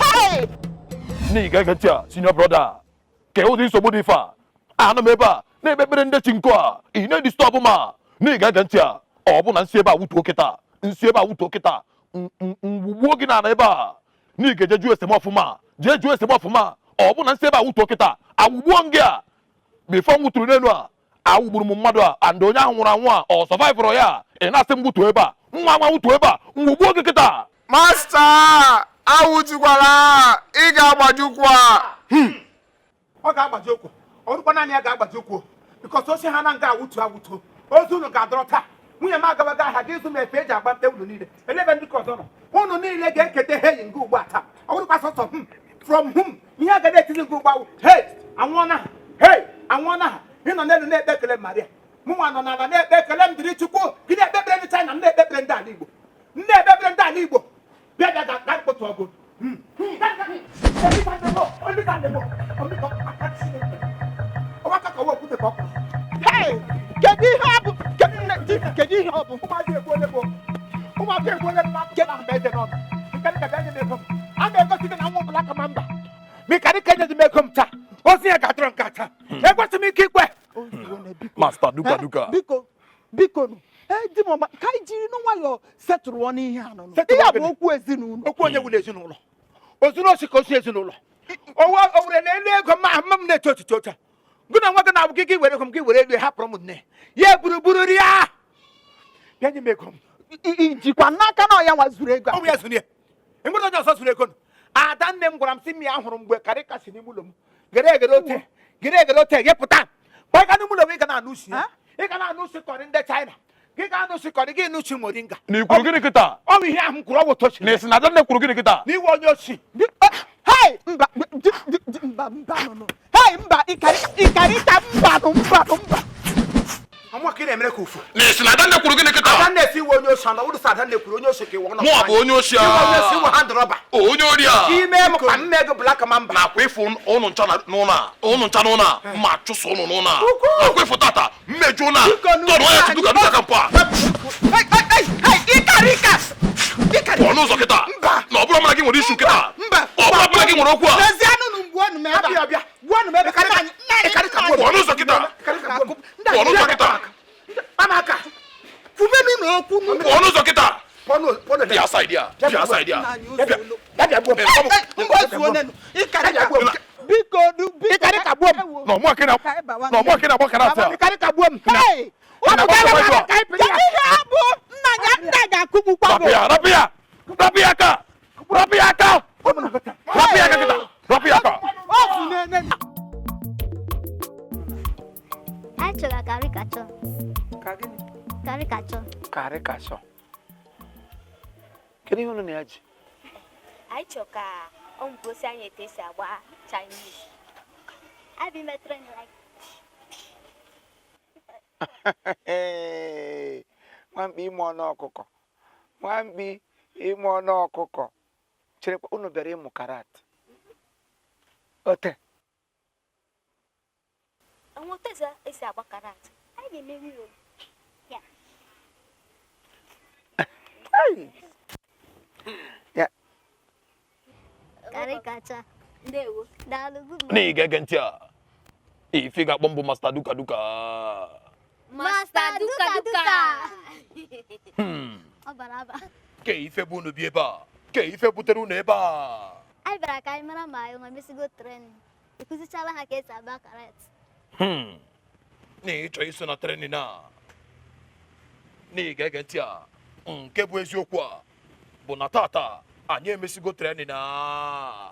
Hey! Nigga gacha, senior brother. Ke odi so body fa. Ana meba, na ebebere nde chinko a. I na disturb ma. Nigga gacha. Obu na nsi eba wutu okita. Nsi eba wutu okita. Ngwugwo gi na ebe a. Nigga jeju esem ofuma. Jeju esem ofuma. Obu na nsi eba wutu okita. Awugwo ngi a. Before nguturu nenu a. Awugburu mmadu a and onye ahụ nwụrụ anwụ a ọ survive ya. Ị na-asị mgbutu ebe a. Nwa wutu ebe a. Ngwugwo gi kita. Master! Awutukwala! Ị ga-agbajukwa! Ọ ga-agbaji okwu. Ọrụkwa naanị ya ga-agbaji okwu. Because osi ha na nga awutu. Ozu unu ga-adọrọ taa. Nwunye m agabaga ahịa ga ịzụ m efe eji agba mpe unu niile. Elebe ndị ka ọzọ nọ. Unu niile ga-ekete heyi nga ugbu a taa. Ọ bụrụkwa sọsọ from whom ihe a ga na-etizi nga ugbu a hey anwụọna ha hey anwụọna ha ị nọ n'elu na-ekpe ekele Maria. Mụnwa nọ n'ala na-ekpe ekele m dịrị Chukwu gị na-ekpekpere ndị China m na-ekpekpere ndị ala Igbo. Na-ekpekpere ndị ala Igbo. Bịa ga mkpụtụ ọgụ. Hey! Kedu ihe ọ bụ? Kedu ihe ọ bụ? Ụmụazị egbuole m. Ụmụazị egbuole m n'akụkụ ahụ ma eze n'ọnụ. Mekanịka bịa nye m ego m. A ga-egosi gị na nwa ọbụla ka ma mba. Mekanịka nyezi m ego m taa. Ozi ya ga-atụrụ nke taa. Ekwesị m ike ikwe. Master duka. Biko nụ. Di m ọma ka anyị jiri n'nwayọọ setụrụ ọnụ ihe a nọ. Ihe a bụ okwu ezinụlọ. Okwu onye wụrụ ezinụlọ. Ozuru osi ka osi ezinụlọ. O were na elu ego m m na-eto otito taa. Gụ na nwa gị na-abụ gị were ego m gị were elu hapụrụ m nne. Ya gburugburu ria. Bịa nye m ego m. Ijikwa n'aka na ọya nwa zuru ego. Ọ bụ ya zuru ya. Enwere onye ọzọ zuru ego. Ada nne m gwara m sị m ya hụrụ mgbe karịka si n'ime ụlọ m. Gere ote yepụta. Gbaka n'ime ụlọ m ị ga na-anụ usi ya. Ị ga na-anụ usi kọrị ndị China. Gị ga-anụ usi kọrị gị nụchi moringa. N'ikwuru gịnị kịta? Ọ bụ ihe ahụ m kwuru ọgwụ tochi. Na esi na adanne kwuru gịnị kịta? N'iwe onye ochi. Hey! Mba nọ. Hey! Mba ịkarịta mba. Ọmụ ka ị na-emere ka ufu. Na esi na adanne kwuru gịnị kịta? Adanne esi iwe onye ochi anọ. Ụdị sa adanne kwuru onye ochi ka iwe ọnọ. Mụ a bụ onye ochi a. Iwe onye ochi iwe hand rọba. Onye ori a. Ime m ka mme ego black mamba. Na-akwa ịfụ ụnụ ncha n'ụlọ a. Ụnụ ncha n'ụlọ a. Mma chụsụ ụnụ n'ụlọ a. Akwa ịfụ tata. Mmeju na. Tọrọ ya si duka ka mpa. Ịkarị. Ọnụ ụzọ kịta. Na ọ bụrụ mara gị nwere isu kịta. Ọ bụrụ mara gị nwere okwu a. Ọnụ ụzọ kịta. Ọnụ ụzọ kịta. Amaka. Fumenu na okwu mu. Ọnụ ụzọ kịta. Pono Bịa side ya. Bịa side ya. Biko ịkarị ka gbuo m. Na ọmụ akịna agbakara ata. Ịkarị ka gbuo m. Hey! Nna ga-akụgbukwa m. Rapịa aka. Kịta. Achọrọ karikachọ. Kedu ihe unu na-eji? Anyị chọrọ ka ọ gosi anyị etu esi agba Chinese. Abi metere like. Nwamkpi ime ọnụ ọkụkọ. Cherekwa unu bịara ịmụ karat. Ote. Ọnwụ esi agba karat. Anyị ga-emeri o. Ya. Ya. Karikacha. Ndewo. Daalụ good. N'ige ntị a. Ife ga-akpọ mbụ Master duka. Master duka. Ọ bara aba. Ke ife bụ unu bi ebe a. Ke ife butere unu ebe a. Anyị bịara ka anyị mara ma anyị mesigo training. Ekụzichala ha ka esi agba karat. Na ịchọ iso na training a. N'ige ntị a. Nke bụ eziokwu a bụ na tata anyị emesigo training a.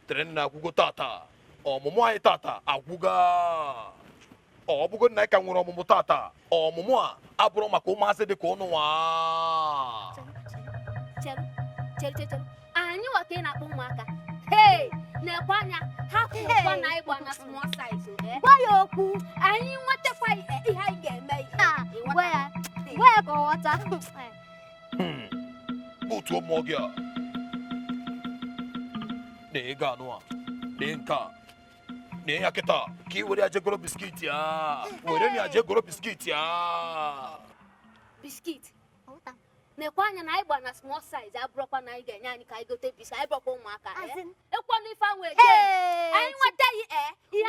Training agwụgo tata. Ọmụmụ anyị tata agwụga. Ọ bụgo na anyị ka nwere ọmụmụ tata. Ọmụmụ a abụrụ maka ụmụazị dị ka ụnụ nwa. Chere. Anyị nwa ka ị na-akpọ ụmụaka. Hey! Na-ekwe anya ha kwụkwa na ịgba na small size. Gwa ya okwu. Anyị nwetakwa ihe anyị ga-eme. Gwa ya ka ọ ghọta. Butuo mmụọ gị a. Na ị ga-anụ a. Na nke a. Na ya kịta ka ị were ya jegoro biskit ya. Were ya jegoro biskit ya. Biskit. nekwa anya na anyị gba na small size abụrọkwa na anyị ga-enye anyị ka anyị gote bisi anyị bụrọkwa ụmụaka ekwana ife anwụ eje anyị nweta ihe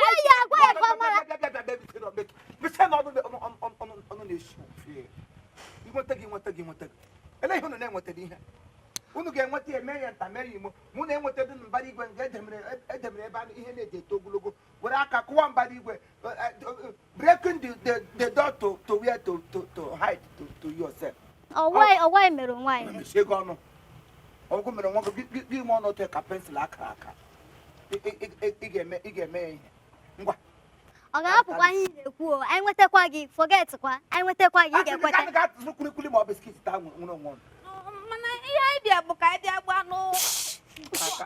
anyị agwa ya ka ọ mara bịa na ọnụ na-esi ofe inweta gị ele ihe unu na-enwetara ihe unu ga-enweta eme ya nta mere imo mụ na-enweta dị mbara igwe nke edemere ebe anụ ihe na-eji eto ogologo were aka kụwa mbara igwe breaking the door to where to hide to yourself. Ọwai mere nwaanyị. Ego ọnụ ọgwụ mere nwa gị ime ọnụ otu ka pensụl aka ị ga-eme ya ihe ngwa ọ ga-apụkwa ihe ị na-ekwu o anyị nwetakwa gị forget kwa anyị nwetakwa gị ị ga-ekweta a ga-atụzụ kwilikwili ma ọ biskit taa nwere onwe mana ihe anyị bịa bụ ka anyị bịa gbanụ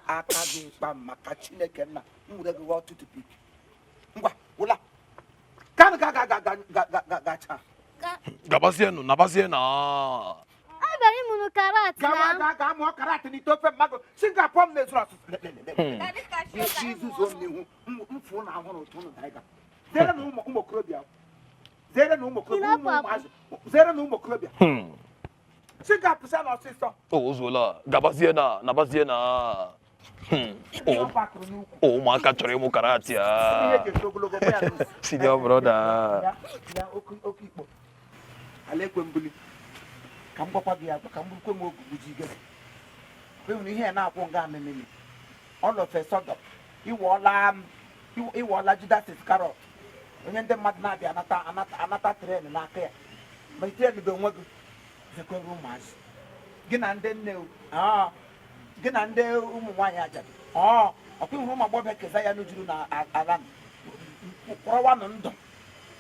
aka gị kpa maka Chineke nna m were gị ghọọ tutupik ngwa wụla kanụ ga-gacha Gabazienu, nabaziena. Ọ bịara ịmụnụ karat na ga amụọ karat n'ite ofe mmadụ Singapore m na-ezuru ọsụsụ isi izuzo m n'ihu mfu na ahụ n'otu ụnụ daiga zere na ụmụ okorobịa Singapore sa na ọsịsọ Ozuola, gabaziena, nabaziena. Ụmụaka chọrọ ịmụ karate ya. Senior brother. Alekwe mbuli ka m gwakwa gị ya ka m burukwe m ogugbu ji gị hụrụ ihe na-akwụ nga amememe ọlọfe sọdọ iwọla Judas Iskarọt onye ndị mmadụ na-abịa anata tren n'aka ya ma tren bụ onwe gị zekwere ụmụazị gị na ndị nne gị na ndị ụmụ nwaanyị ajadu ọkwa ịhụrụ ụmụ agbọghọ keza ya n'ujuru na ala kpọrọwanụ ndụ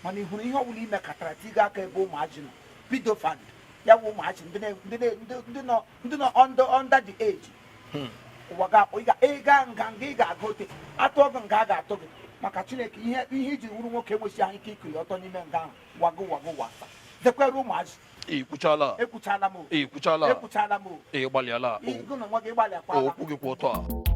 mana ị hụrụ ihe ọbụla ime katara tiga aka ebe ụmụajị nọ bido fan ya bụ ụmụajị ndị nọ under the age ụwa ga-akpọ ịga nga ị ga-aga ote atụọ gị nga a ga-atụ gị maka Chineke ihe iji wuru nwoke enwechi anyị ike ikiri ọtọ n'ime nga ahụ wago wasa zekwere ụmụajị Ekwuchala m ịgbalịala ịgụ na nwa gị ịgbalị akwa okwu gị kwụ ọtọ a